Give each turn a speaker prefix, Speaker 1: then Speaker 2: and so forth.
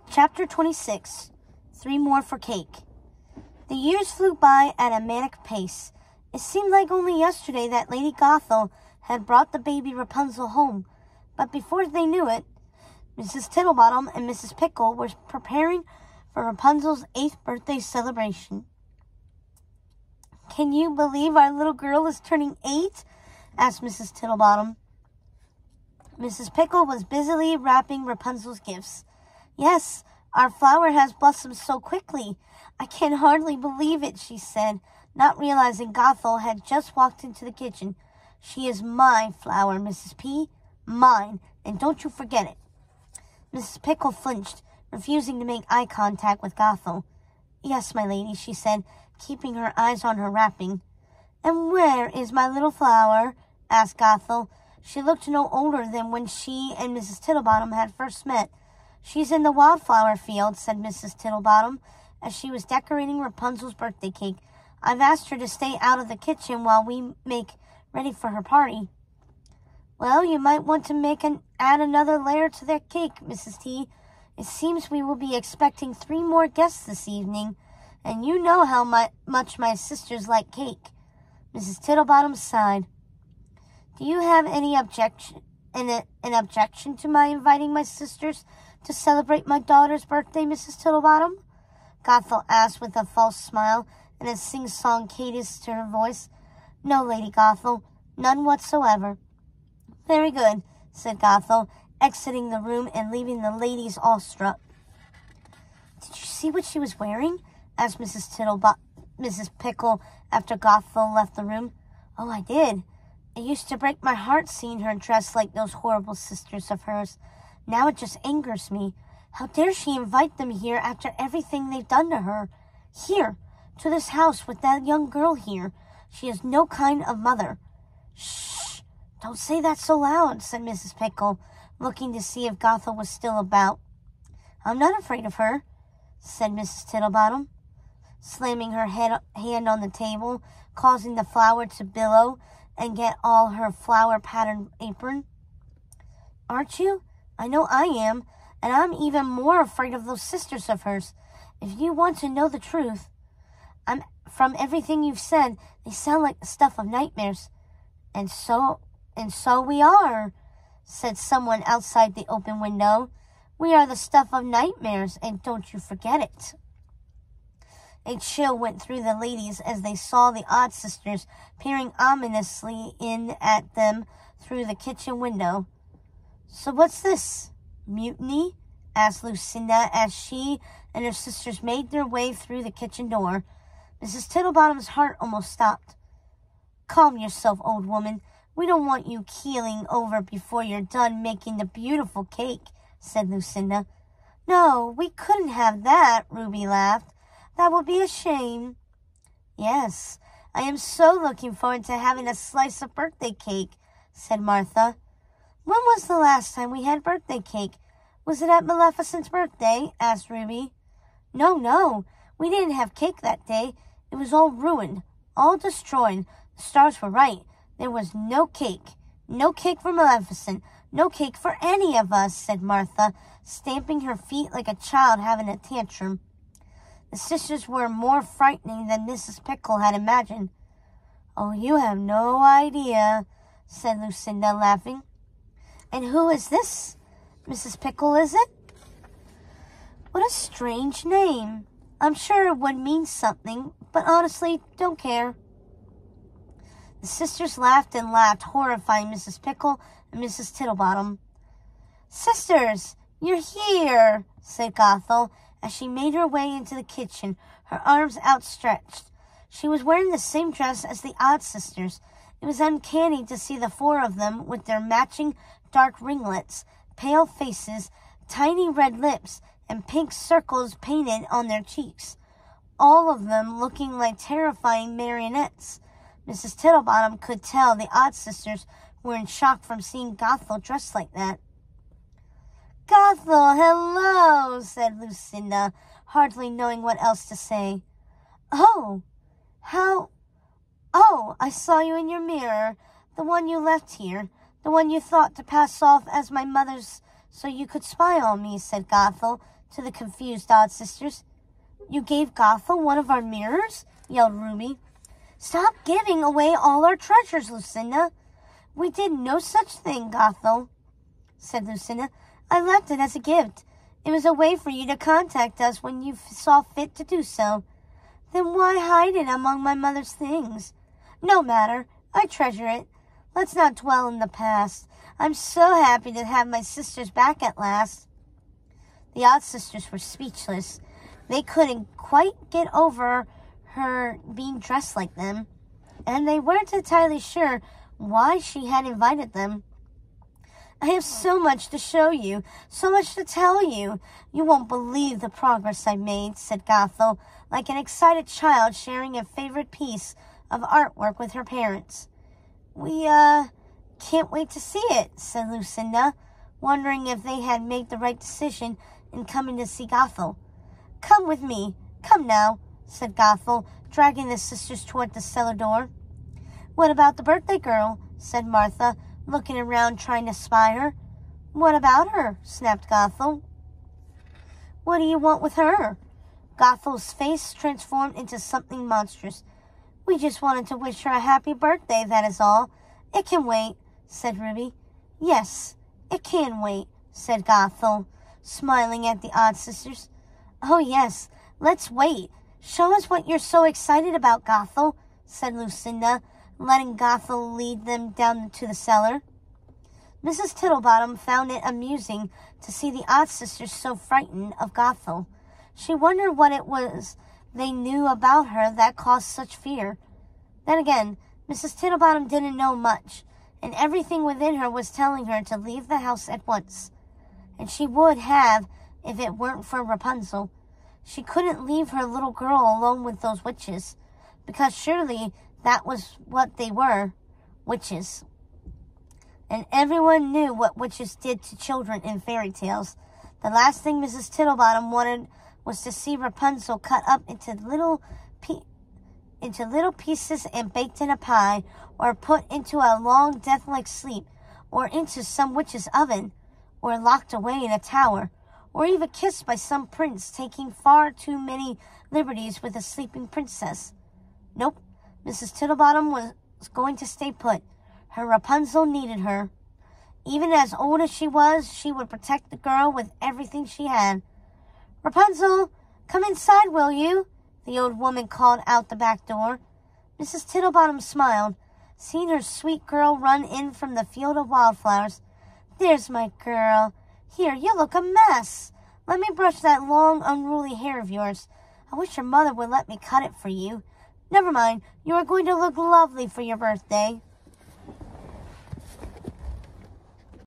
Speaker 1: Chapter 26. 3 more for cake. The years flew by at a manic pace. It seemed like only yesterday that Lady Gothel had brought the baby Rapunzel home, but before they knew it, Mrs. Tittlebottom and Mrs. Pickle were preparing for Rapunzel's 8th birthday celebration. "Can you believe our little girl is turning 8? Asked Mrs. Tittlebottom. Mrs. Pickle was busily wrapping Rapunzel's gifts. "Yes, our flower has blossomed so quickly. I can hardly believe it," she said, not realizing Gothel had just walked into the kitchen. "She is my flower, Mrs. P. Mine, and don't you forget it." Mrs. Pickle flinched, refusing to make eye contact with Gothel. "Yes, my lady," she said, keeping her eyes on her wrapping. "And where is my little flower?" asked Gothel. She looked no older than when she and Mrs. Tittlebottom had first met. "She's in the wildflower field," said Mrs. Tittlebottom, as she was decorating Rapunzel's birthday cake. "I've asked her to stay out of the kitchen while we make ready for her party." "Well, you might want to add another layer to that cake, Mrs. T. It seems we will be expecting 3 more guests this evening, and you know how much my sisters like cake." Mrs. Tittlebottom sighed. "Do you have any objection to my inviting my sisters to celebrate my daughter's birthday, Mrs. Tittlebottom?" Gothel asked with a false smile and a sing-song cadence to her voice. "No, Lady Gothel, none whatsoever." "Very good," said Gothel, exiting the room and leaving the ladies awestruck. "Did you see what she was wearing?" asked Mrs. Pickle after Gothel left the room. "Oh, I did. It used to break my heart seeing her dressed like those horrible sisters of hers. Now it just angers me. How dare she invite them here after everything they've done to her? Here, to this house with that young girl here. She is no kind of mother." "Shh! Don't say that so loud," said Mrs. Pickle, looking to see if Gothel was still about. "I'm not afraid of her," said Mrs. Tittlebottom, slamming her hand on the table, causing the flour to billow and get all her flower-patterned apron. "Aren't you? I know I am, and I'm even more afraid of those sisters of hers. If you want to know the truth, from everything you've said, they sound like the stuff of nightmares." And so we are," said someone outside the open window. "We are the stuff of nightmares, and don't you forget it." A chill went through the ladies as they saw the odd sisters peering ominously in at them through the kitchen window. "So what's this? Mutiny?" asked Lucinda as she and her sisters made their way through the kitchen door. Mrs. Tittlebottom's heart almost stopped. "Calm yourself, old woman. We don't want you keeling over before you're done making the beautiful cake," said Lucinda. "No, we couldn't have that," Ruby laughed. "That would be a shame." "Yes, I am so looking forward to having a slice of birthday cake," said Martha. "When was the last time we had birthday cake? Was it at Maleficent's birthday?" asked Ruby. No, we didn't have cake that day. It was all ruined, all destroyed. The stars were right. There was no cake. No cake for Maleficent. No cake for any of us," said Martha, stamping her feet like a child having a tantrum. The sisters were more frightening than Mrs. Pickle had imagined. "Oh, you have no idea," said Lucinda, laughing. "And who is this? Mrs. Pickle, is it? What a strange name. I'm sure it would mean something, but honestly, don't care." The sisters laughed and laughed, horrifying Mrs. Pickle and Mrs. Tittlebottom. "Sisters, you're here," said Gothel, as she made her way into the kitchen, her arms outstretched. She was wearing the same dress as the odd sisters. It was uncanny to see the 4 of them with their matching dark ringlets, pale faces, tiny red lips, and pink circles painted on their cheeks, all of them looking like terrifying marionettes. Mrs. Tittlebottom could tell the odd sisters were in shock from seeing Gothel dressed like that. "Gothel, hello," said Lucinda, hardly knowing what else to say. Oh, I saw you in your mirror, the one you left here, the one you thought to pass off as my mother's so you could spy on me, said Gothel to the confused odd sisters. You gave Gothel one of our mirrors? Yelled Ruby. Stop giving away all our treasures, Lucinda. We did no such thing, Gothel, said Lucinda. I left it as a gift. It was a way for you to contact us when you saw fit to do so. Then why hide it among my mother's things? No matter. I treasure it. Let's not dwell in the past. I'm so happy to have my sisters back at last. The odd sisters were speechless. They couldn't quite get over her being dressed like them, and they weren't entirely sure why she had invited them. I have so much to show you, so much to tell you. You won't believe the progress I made, said Gothel, like an excited child sharing a favorite piece of artwork with her parents. We, can't wait to see it, said Lucinda, wondering if they had made the right decision in coming to see Gothel. Come with me. Come now, said Gothel, dragging the sisters toward the cellar door. What about the birthday girl? Said Martha, looking around trying to spy her. What about her? Snapped Gothel. What do you want with her? Gothel's face transformed into something monstrous. We just wanted to wish her a happy birthday, that is all. It can wait, said Ruby. Yes, it can wait, said Gothel, smiling at the odd sisters. Oh, yes, let's wait. Show us what you're so excited about, Gothel, said Lucinda, letting Gothel lead them down to the cellar. Mrs. Tittlebottom found it amusing to see the odd sisters so frightened of Gothel. She wondered what it was they knew about her that caused such fear. Then again, Mrs. Tittlebottom didn't know much, and everything within her was telling her to leave the house at once. And she would have if it weren't for Rapunzel. She couldn't leave her little girl alone with those witches, because surely that was what they were, witches. And everyone knew what witches did to children in fairy tales. The last thing Mrs. Tittlebottom wanted was to see Rapunzel cut up into little pieces and baked in a pie, or put into a long death-like sleep, or into some witch's oven, or locked away in a tower, or even kissed by some prince taking far too many liberties with a sleeping princess. Nope, Mrs. Tittlebottom was going to stay put. Her Rapunzel needed her. Even as old as she was, she would protect the girl with everything she had. Rapunzel, come inside, will you? The old woman called out the back door. Mrs. Tittlebottom smiled, seeing her sweet girl run in from the field of wildflowers. There's my girl. Here, you look a mess. Let me brush that long, unruly hair of yours. I wish your mother would let me cut it for you. Never mind, you are going to look lovely for your birthday.